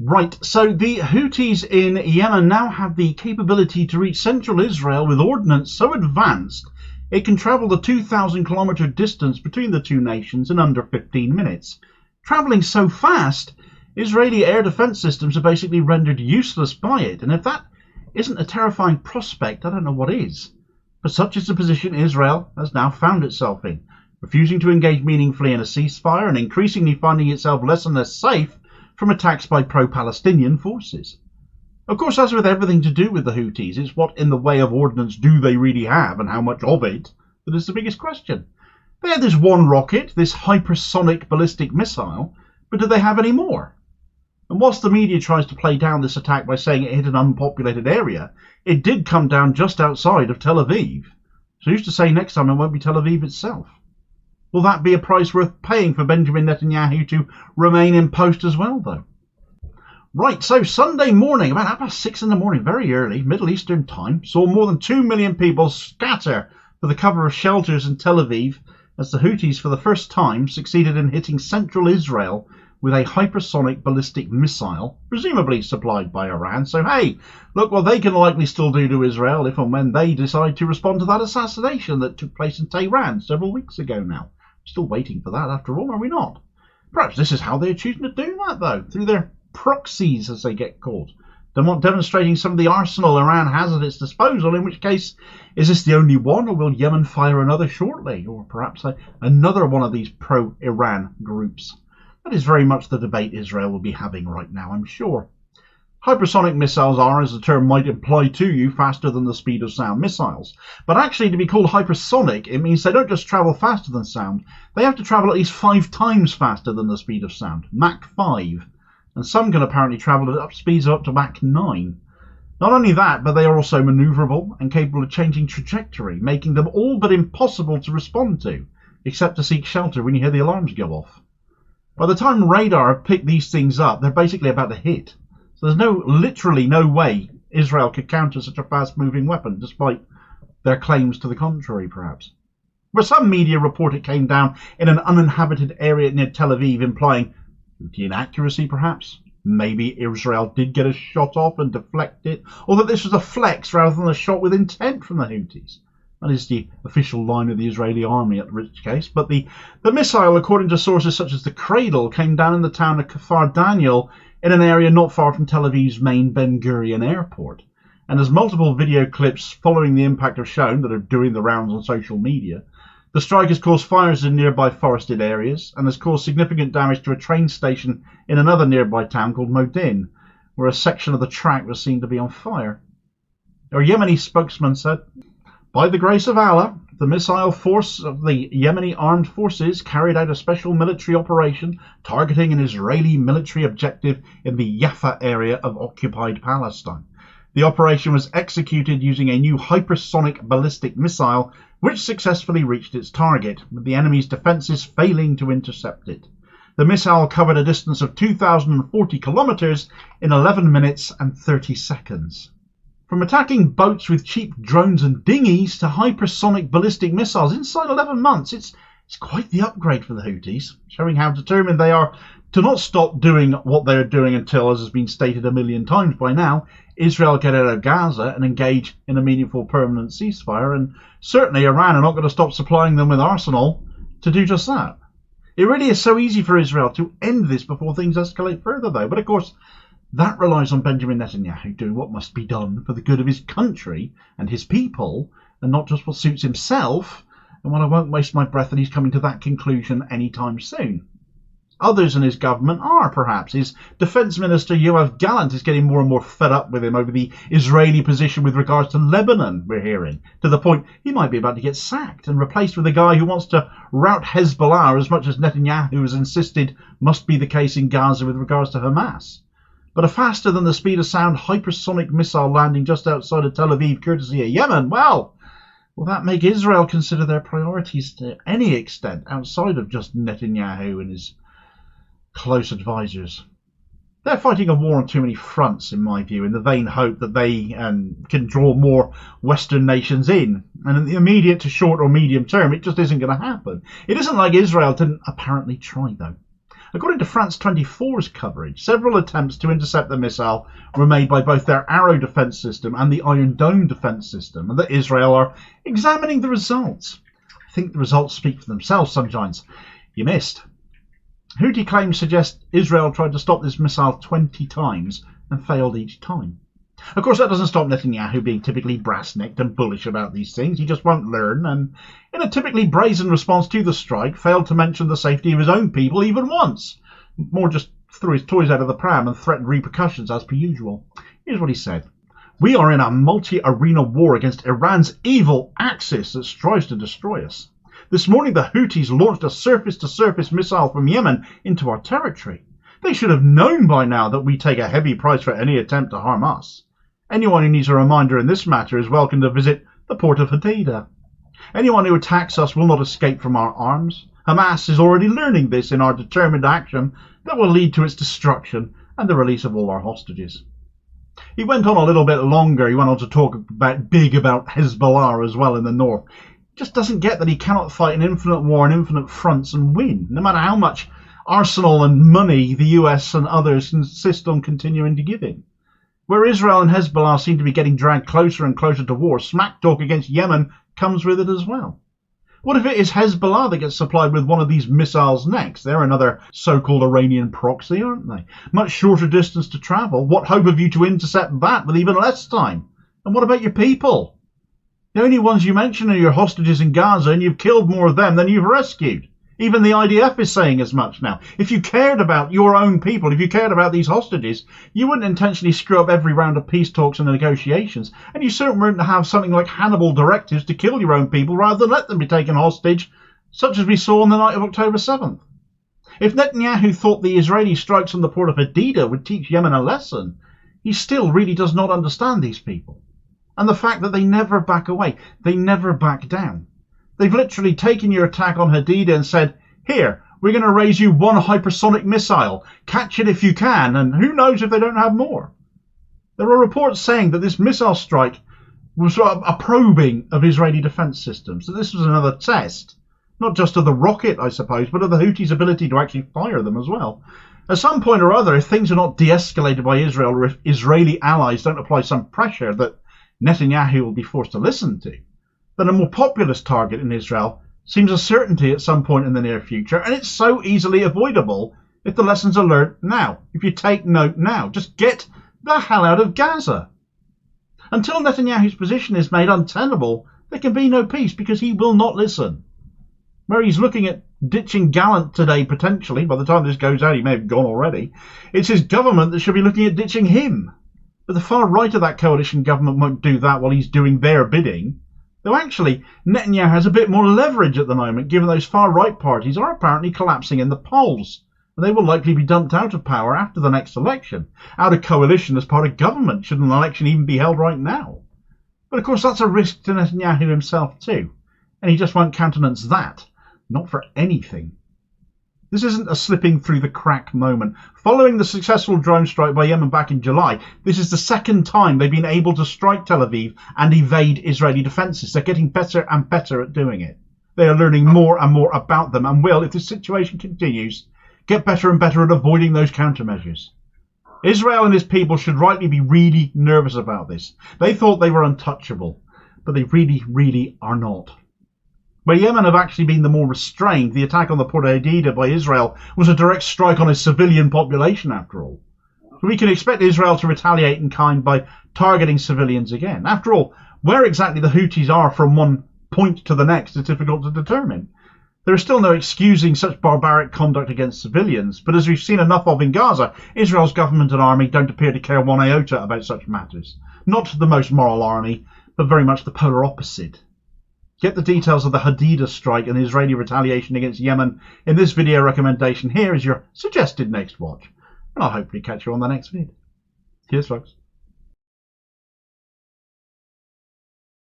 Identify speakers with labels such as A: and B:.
A: Right, so the Houthis in Yemen now have the capability to reach central Israel with ordnance so advanced it can travel the 2,000-kilometre distance between the two nations in under 15 minutes. Travelling so fast, Israeli air defence systems are basically rendered useless by it, and if that isn't a terrifying prospect, I don't know what is. But such is the position Israel has now found itself in, refusing to engage meaningfully in a ceasefire and increasingly finding itself less and less safe from attacks by pro-Palestinian forces. Of course, as with everything to do with the Houthis, it's what in the way of ordnance do they really have and how much of it that is the biggest question. They had this one rocket, this hypersonic ballistic missile, but do they have any more? And whilst the media tries to play down this attack by saying it hit an unpopulated area, it did come down just outside of Tel Aviv. So who's to say next time it won't be Tel Aviv itself? Will that be a price worth paying for Benjamin Netanyahu to remain in post as well, though? Right, so Sunday morning, about 6:30 in the morning, very early, Middle Eastern time, saw more than 2 million people scatter for the cover of shelters in Tel Aviv as the Houthis for the first time succeeded in hitting central Israel with a hypersonic ballistic missile, presumably supplied by Iran. So hey, look what they can likely still do to Israel if and when they decide to respond to that assassination that took place in Tehran several weeks ago now. Still waiting for that after all, are we not? Perhaps this is how they're choosing to do that, though, through their proxies, as they get called. Demonstrating some of the arsenal Iran has at its disposal, in which case, is this the only one, or will Yemen fire another shortly, or perhaps another one of these pro-Iran groups? That is very much the debate Israel will be having right now, I'm sure. Hypersonic missiles are, as the term might imply to you, faster than the speed of sound missiles. But actually, to be called hypersonic, it means they don't just travel faster than sound, they have to travel at least 5 times faster than the speed of sound, Mach 5. And some can apparently travel at speeds of up to Mach 9. Not only that, but they are also manoeuvrable and capable of changing trajectory, making them all but impossible to respond to, except to seek shelter when you hear the alarms go off. By the time radar have picked these things up, they're basically about to hit. So there's literally no way Israel could counter such a fast-moving weapon, despite their claims to the contrary, perhaps. Where some media report it came down in an uninhabited area near Tel Aviv, implying Houthi inaccuracy, perhaps. Maybe Israel did get a shot off and deflect it, or that this was a flex rather than a shot with intent from the Houthis. That is the official line of the Israeli army at which case. But the missile, according to sources such as the Cradle, came down in the town of Kfar Daniel in an area not far from Tel Aviv's main Ben Gurion airport. And as multiple video clips following the impact have shown that are doing the rounds on social media, the strike has caused fires in nearby forested areas and has caused significant damage to a train station in another nearby town called Modin, where a section of the track was seen to be on fire. A Yemeni spokesman said, "By the grace of Allah, the missile force of the Yemeni armed forces carried out a special military operation targeting an Israeli military objective in the Jaffa area of occupied Palestine. The operation was executed using a new hypersonic ballistic missile which successfully reached its target, with the enemy's defences failing to intercept it. The missile covered a distance of 2,040 kilometres in 11 minutes and 30 seconds. From attacking boats with cheap drones and dinghies to hypersonic ballistic missiles inside 11 months, it's quite the upgrade for the Houthis, showing how determined they are to not stop doing what they're doing until, as has been stated a million times by now, Israel get out of Gaza and engage in a meaningful permanent ceasefire, and certainly Iran are not going to stop supplying them with arsenal to do just that. It really is so easy for Israel to end this before things escalate further, though. But of course, that relies on Benjamin Netanyahu doing what must be done for the good of his country and his people, and not just what suits himself. And while I won't waste my breath that he's coming to that conclusion anytime soon. Others in his government are, perhaps. His defence minister, Yoav Gallant, is getting more and more fed up with him over the Israeli position with regards to Lebanon, we're hearing, to the point he might be about to get sacked and replaced with a guy who wants to rout Hezbollah as much as Netanyahu has insisted must be the case in Gaza with regards to Hamas. But a faster than the speed of sound hypersonic missile landing just outside of Tel Aviv, courtesy of Yemen, well, will that make Israel consider their priorities to any extent outside of just Netanyahu and his close advisors? They're fighting a war on too many fronts, in my view, in the vain hope that they can draw more Western nations in. And in the immediate to short or medium term, it just isn't going to happen. It isn't like Israel didn't apparently try, though. According to France 24's coverage, several attempts to intercept the missile were made by both their Arrow defence system and the Iron Dome defence system, and that Israel are examining the results. I think the results speak for themselves, Sunshines. You missed. Houthi claims suggest Israel tried to stop this missile 20 times and failed each time. Of course, that doesn't stop Netanyahu being typically brass-necked and bullish about these things. He just won't learn, and in a typically brazen response to the strike, failed to mention the safety of his own people even once. More just threw his toys out of the pram and threatened repercussions as per usual. Here's what he said. We are in a multi-arena war against Iran's evil axis that strives to destroy us. This morning, the Houthis launched a surface-to-surface missile from Yemen into our territory. They should have known by now that we take a heavy price for any attempt to harm us. Anyone who needs a reminder in this matter is welcome to visit the port of Hadida. Anyone who attacks us will not escape from our arms. Hamas is already learning this in our determined action that will lead to its destruction and the release of all our hostages. He went on a little bit longer. He went on to talk about Hezbollah as well in the north. He just doesn't get that he cannot fight an infinite war on infinite fronts and win, no matter how much arsenal and money the US and others insist on continuing to give him. Where Israel and Hezbollah seem to be getting dragged closer and closer to war, smack talk against Yemen comes with it as well. What if it is Hezbollah that gets supplied with one of these missiles next? They're another so-called Iranian proxy, aren't they? Much shorter distance to travel. What hope have you to intercept that with even less time? And what about your people? The only ones you mention are your hostages in Gaza, and you've killed more of them than you've rescued. Even the IDF is saying as much now. If you cared about your own people, if you cared about these hostages, you wouldn't intentionally screw up every round of peace talks and negotiations, and you certainly wouldn't have something like Hannibal directives to kill your own people rather than let them be taken hostage, such as we saw on the night of October 7th. If Netanyahu thought the Israeli strikes on the port of Hadida would teach Yemen a lesson, he still really does not understand these people. And the fact that they never back away, they never back down. They've literally taken your attack on Hadida and said, here, we're going to raise you one hypersonic missile. Catch it if you can, and who knows if they don't have more. There are reports saying that this missile strike was a probing of Israeli defence systems, that this was another test, not just of the rocket, I suppose, but of the Houthis' ability to actually fire them as well. At some point or other, if things are not de-escalated by Israel, or if Israeli allies don't apply some pressure that Netanyahu will be forced to listen to, then a more populist target in Israel seems a certainty at some point in the near future, and it's so easily avoidable if the lessons are learnt now. If you take note now, just get the hell out of Gaza. Until Netanyahu's position is made untenable, there can be no peace because he will not listen. Where he's looking at ditching Gallant today, potentially, by the time this goes out he may have gone already, it's his government that should be looking at ditching him. But the far right of that coalition government won't do that while he's doing their bidding. Though actually, Netanyahu has a bit more leverage at the moment, given those far-right parties are apparently collapsing in the polls, and they will likely be dumped out of power after the next election, out of coalition as part of government, should an election even be held right now. But of course that's a risk to Netanyahu himself too, and he just won't countenance that, not for anything. This isn't a slipping through the crack moment. Following the successful drone strike by Yemen back in July, this is the second time they've been able to strike Tel Aviv and evade Israeli defences. They're getting better and better at doing it. They are learning more and more about them and will, if this situation continues, get better and better at avoiding those countermeasures. Israel and his people should rightly be really nervous about this. They thought they were untouchable, but they really, really are not. Where Yemen have actually been the more restrained, the attack on the port of Hadida by Israel was a direct strike on a civilian population after all. So we can expect Israel to retaliate in kind by targeting civilians again. After all, where exactly the Houthis are from one point to the next is difficult to determine. There is still no excusing such barbaric conduct against civilians, but as we've seen enough of in Gaza, Israel's government and army don't appear to care one iota about such matters. Not the most moral army, but very much the polar opposite. Get the details of the Hadida strike and the Israeli retaliation against Yemen in this video recommendation here as your suggested next watch. And I'll hopefully catch you on the next vid. Cheers, folks.